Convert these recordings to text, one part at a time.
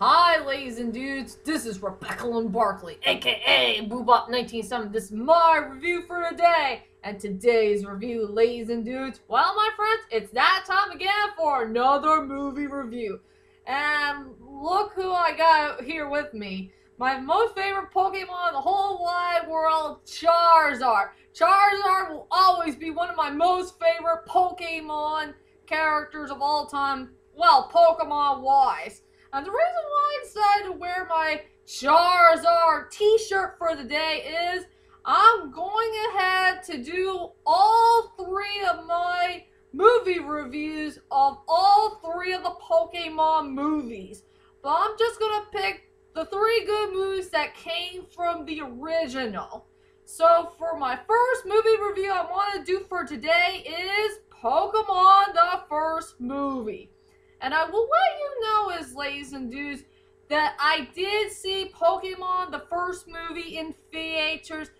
Hi, ladies and dudes. This is Rebecca Lynn Barkley, aka Boobop1970. This is my review for today. And today's review, ladies and dudes, well, my friends, it's that time again for another movie review. And look who I got here with me. My most favorite Pokemon in the whole wide world, Charizard. Charizard will always be one of my most favorite Pokemon characters of all time. Well, Pokemon-wise. And the reason why I decided to wear my Charizard T-Shirt for the day is I'm going ahead to do all three of my movie reviews of all three of the Pokemon movies. But I'm just going to pick the three good movies that came from the original. So for my first movie review I want to do for today is Pokémon The First Movie. And I will let you know, ladies and dudes, that I did see Pokemon The First Movie in theaters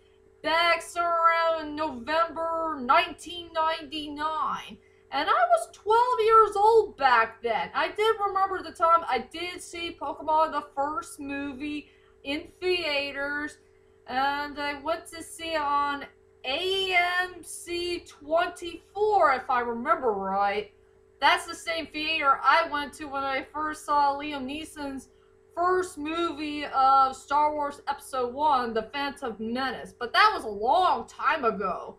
back around November 1999. And I was 12 years old back then. I did remember the time I did see Pokemon The First Movie in theaters. And I went to see it on AMC 24, if I remember right. That's the same theater I went to when I first saw Liam Neeson's first movie of Star Wars Episode 1, The Phantom Menace. But that was a long time ago.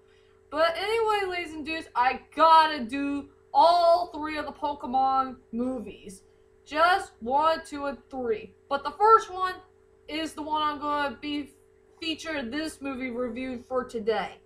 But anyway, ladies and dudes, I gotta do all three of the Pokemon movies. Just 1, 2, and 3. But the first one is the one I'm going to be featured this movie review for today.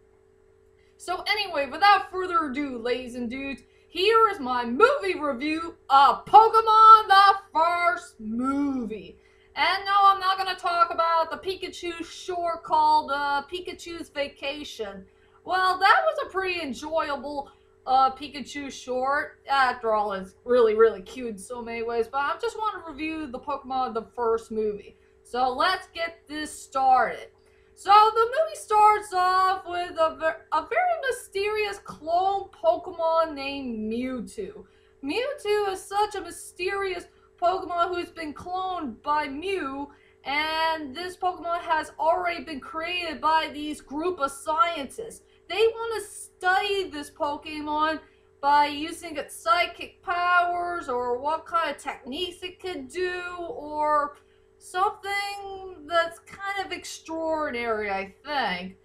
So anyway, without further ado, ladies and dudes, here is my movie review of Pokémon The First Movie. And no, I'm not going to talk about the Pikachu short called Pikachu's Vacation. Well, that was a pretty enjoyable Pikachu short. After all, it's really, really cute in so many ways. But I just want to review the Pokémon The First Movie. So let's get this started. So the movie starts off with a very mysterious clone Pokemon named Mewtwo. Mewtwo is such a mysterious Pokemon who's been cloned by Mew, and this Pokemon has already been created by these group of scientists. They want to study this Pokemon by using its psychic powers, or what kind of techniques it could do, or something that's kind of extraordinary, I think.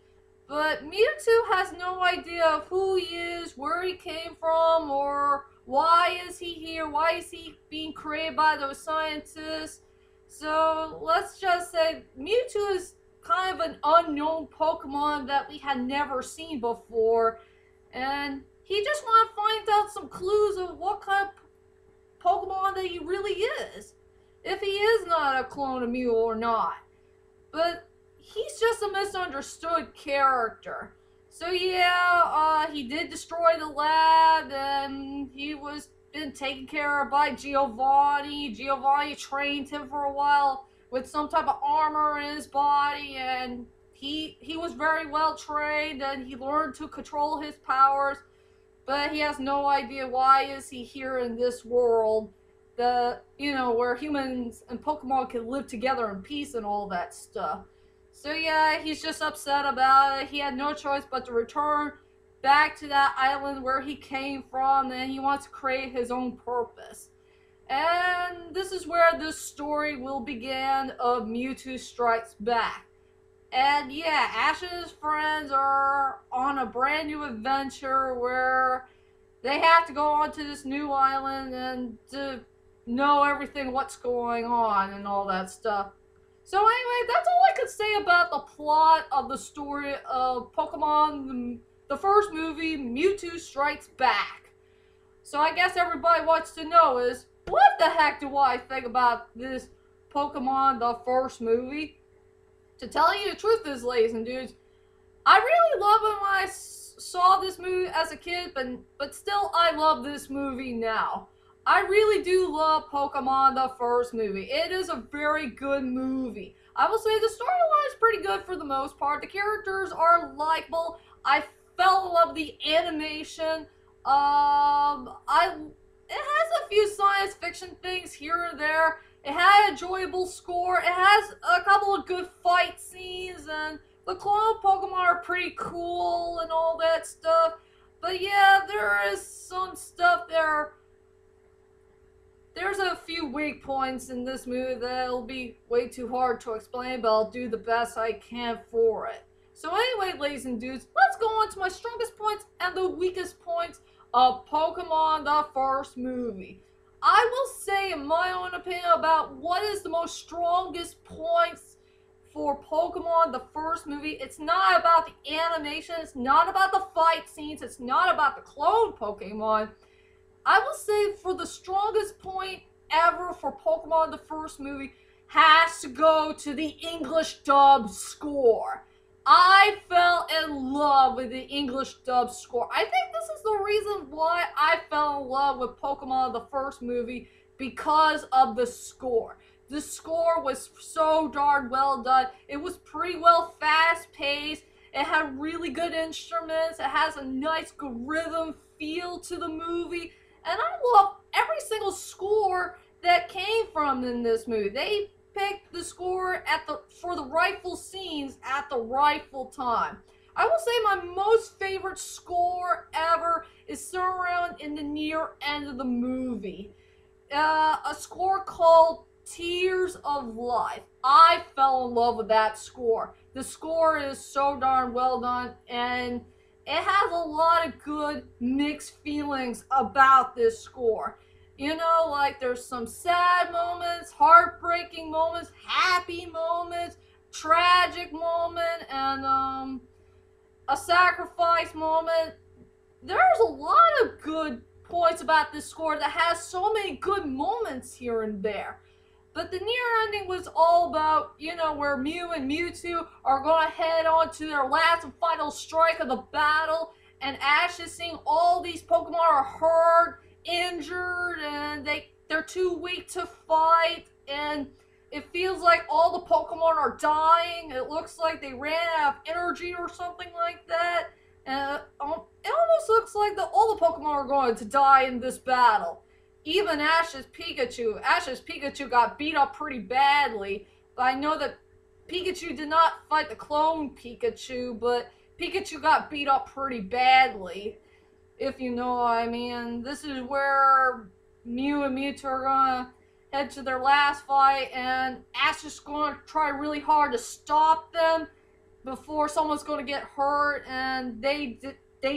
But Mewtwo has no idea of who he is, where he came from, or why is he here, why is he being created by those scientists. So let's just say Mewtwo is kind of an unknown Pokemon that we had never seen before, and he just wants to find out some clues of what kind of Pokemon that he really is. If he is not a clone of Mew or not. But he's just a misunderstood character. So yeah, he did destroy the lab, and he was been taken care of by Giovanni. Giovanni trained him for a while with some type of armor in his body, and he was very well trained, and he learned to control his powers, but he has no idea why is he here in this world. Where humans and Pokemon can live together in peace and all that stuff. So yeah, he's just upset about it. He had no choice but to return back to that island where he came from, and he wants to create his own purpose. And this is where this story will begin of Mewtwo Strikes Back. And yeah, Ash and his friends are on a brand new adventure where they have to go onto this new island and to know everything what's going on and all that stuff. So anyway, that's all I could say about the plot of the story of Pokemon the First Movie, Mewtwo Strikes Back. So I guess everybody wants to know is, what the heck do I think about this Pokemon The First Movie? To tell you the truth is, ladies and dudes, I really love it when I saw this movie as a kid, but still I love this movie now. I really do love Pokemon The First Movie. It is a very good movie. I will say the storyline is pretty good for the most part. The characters are likable. I fell in love with the animation. It has a few science fiction things here and there It had an enjoyable score. It has a couple of good fight scenes, and the clone Pokemon are pretty cool and all that stuff. But yeah, there is some stuff there. There's a few weak points in this movie that'll be way too hard to explain, but I'll do the best I can for it. So anyway, ladies and dudes, let's go on to my strongest points and the weakest points of Pokemon The First Movie. I will say, in my own opinion, about what is the most strongest points for Pokemon The First Movie. It's not about the animation, it's not about the fight scenes, it's not about the clone Pokemon. I will say for the strongest point ever for Pokemon The First Movie has to go to the English dub score. I fell in love with the English dub score. I think this is the reason why I fell in love with Pokemon The First Movie, because of the score. The score was so darn well done. It was pretty well fast-paced. It had really good instruments. It has a nice good rhythm feel to the movie. And I love every single score that came from in this movie. They picked the score for the rightful scenes at the rightful time. I will say my most favorite score ever is somewhere around in the near end of the movie. A score called Tears of Life. I fell in love with that score. The score is so darn well done, and it has a lot of good mixed feelings about this score. You know, like there's some sad moments, heartbreaking moments, happy moments, tragic moment, and a sacrifice moment. There's a lot of good points about this score that has so many good moments here and there. But the near ending was all about, you know, where Mew and Mewtwo are going to head on to their last and final strike of the battle, and Ash is seeing all these Pokemon are hurt, injured, and they're too weak to fight, and it feels like all the Pokemon are dying. It looks like they ran out of energy or something like that. And it almost looks like all the Pokemon are going to die in this battle. Even Ash's Pikachu. Ash's Pikachu got beat up pretty badly, but I know that Pikachu did not fight the clone Pikachu, but Pikachu got beat up pretty badly, if you know what I mean. This is where Mew and Mewtwo are gonna head to their last fight, and Ash is gonna try really hard to stop them before someone's gonna get hurt, and they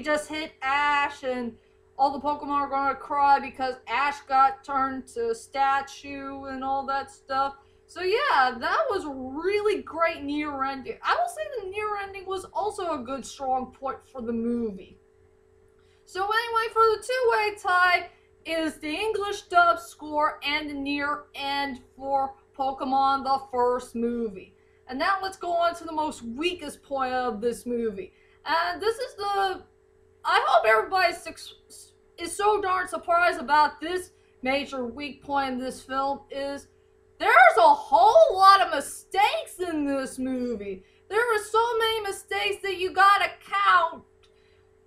just hit Ash, and all the Pokemon are gonna cry because Ash got turned to a statue and all that stuff. So yeah, that was a really great near ending. I will say the near ending was also a good strong point for the movie. So anyway, for the two-way tie is the English dub score and the near end for Pokemon The First Movie. And now let's go on to the most weakest point of this movie. And this is I hope everybody is so darn surprised about this major weak point in this film is there's a whole lot of mistakes in this movie. There are so many mistakes that you gotta count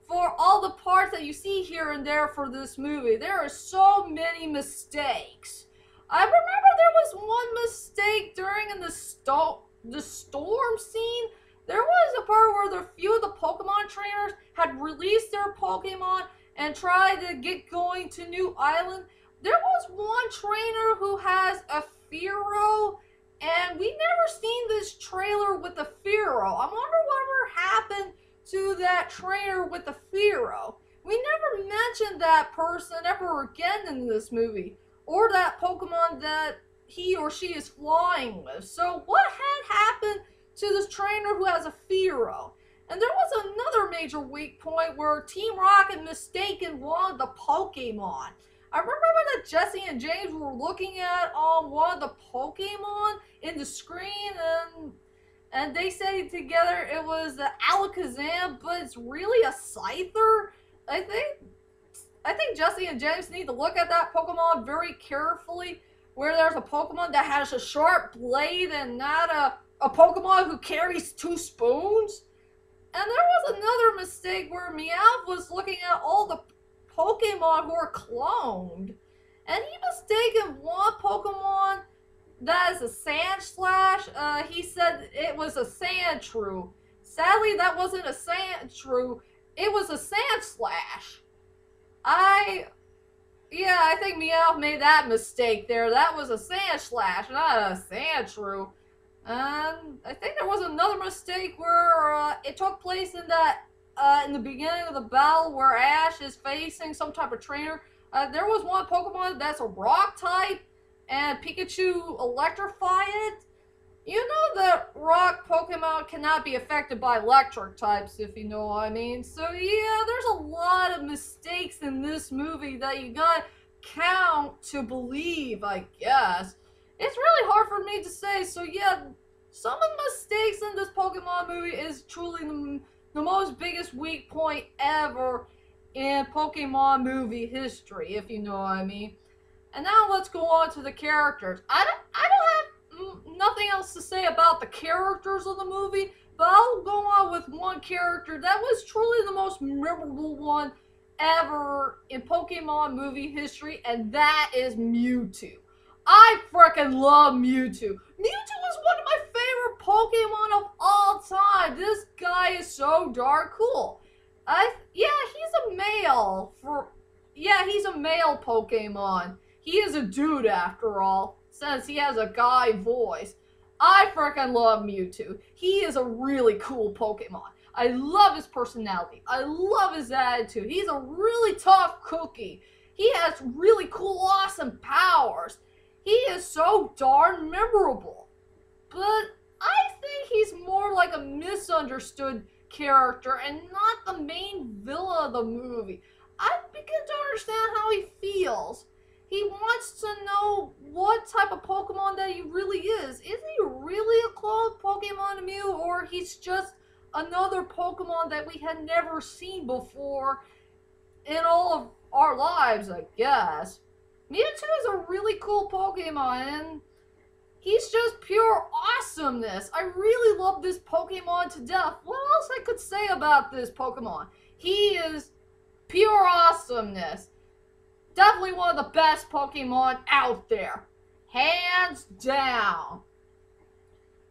for all the parts that you see here and there for this movie. There are so many mistakes. I remember there was one mistake during the storm scene. There was a part where a few of the Pokemon trainers had released their Pokemon and tried to get going to New Island. There was one trainer who has a Fearow, and we never seen this trailer with a Fearow. I wonder whatever happened to that trainer with the Fearow. We never mentioned that person ever again in this movie, or that Pokemon that he or she is flying with. So what had happened to this trainer who has a Fearow? And there was another major weak point where Team Rocket mistaken one of the Pokemon. I remember that Jesse and James were looking at one of the Pokemon in the screen, and they said together it was the Alakazam, but it's really a Scyther. I think Jesse and James need to look at that Pokemon very carefully, where there's a Pokemon that has a sharp blade and not a Pokemon who carries 2 spoons. And there was another mistake where Meowth was looking at all the Pokemon who are cloned, and he mistaken one Pokemon as a Sand Slash. He said it was a Sand Shrew. Sadly, that wasn't a Sand Shrew. It was a Sand Slash. Yeah, I think Meowth made that mistake there. That was a Sand Slash, not a Sand Shrew. And I think there was another mistake where it took place in that in the beginning of the battle where Ash is facing some type of trainer. There was one Pokemon that's a rock type, and Pikachu electrified it. You know that rock Pokemon cannot be affected by electric types, if you know what I mean. So yeah, there's a lot of mistakes in this movie that you gotta count to believe, I guess. It's really hard for me to say, so yeah, some of the mistakes in this Pokemon movie is truly the most biggest weak point ever in Pokemon movie history, if you know what I mean. And now let's go on to the characters. I don't have nothing else to say about the characters of the movie, but I'll go on with one character that was truly the most memorable one ever in Pokemon movie history, and that is Mewtwo. I freaking love Mewtwo. Mewtwo is one of my favorite Pokemon of all time. This guy is so darn cool. Yeah, he's a male he's a male Pokemon. He is a dude after all, since he has a guy voice. I freaking love Mewtwo. He is a really cool Pokemon. I love his personality. I love his attitude. He's a really tough cookie. He has really cool, awesome powers. He is so darn memorable. But I think he's more like a misunderstood character and not the main villain of the movie. I begin to understand how he feels. He wants to know what type of Pokemon that he really is. Is he really a clone Pokemon Mew, or he's just another Pokemon that we had never seen before in all of our lives, I guess. Mewtwo is a really cool Pokemon, and he's just pure awesomeness. I really love this Pokemon to death. What else I could say about this Pokemon? He is pure awesomeness. Definitely one of the best Pokemon out there. Hands down.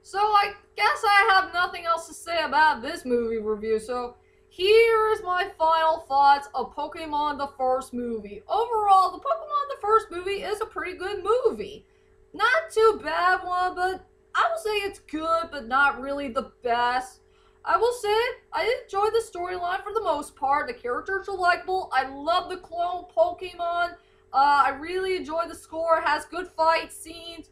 So I guess I have nothing else to say about this movie review, so here's my final thoughts of Pokémon The First Movie. Overall, the Pokémon The First Movie is a pretty good movie. Not too bad one, but I will say it's good, but not really the best. I will say I enjoyed the storyline for the most part. The characters are likable. I love the clone Pokemon. I really enjoy the score. It has good fight scenes.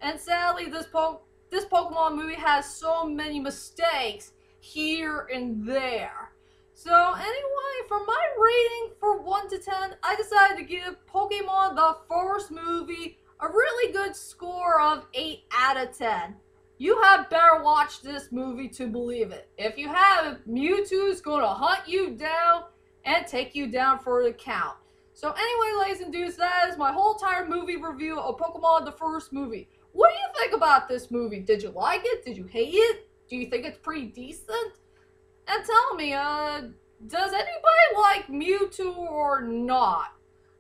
And sadly, this Pokemon movie has so many mistakes here and there. So anyway, for my rating for 1 to 10, I decided to give Pokemon The First Movie a really good score of 8 out of 10. You had better watch this movie to believe it. If you haven't, Mewtwo's gonna hunt you down and take you down for the count. So anyway, ladies and dudes, that is my whole entire movie review of Pokemon The First Movie. What do you think about this movie? Did you like it? Did you hate it? Do you think it's pretty decent? And tell me, does anybody like Mewtwo or not?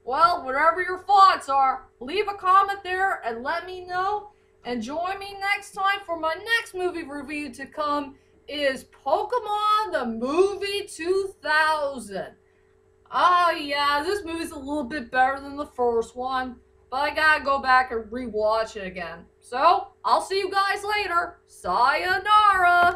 Well, whatever your thoughts are, leave a comment there and let me know. And join me next time for my next movie review to come is Pokémon The Movie 2000. Yeah, this movie's a little bit better than the first one, but I gotta go back and rewatch it again. So, I'll see you guys later. Sayonara!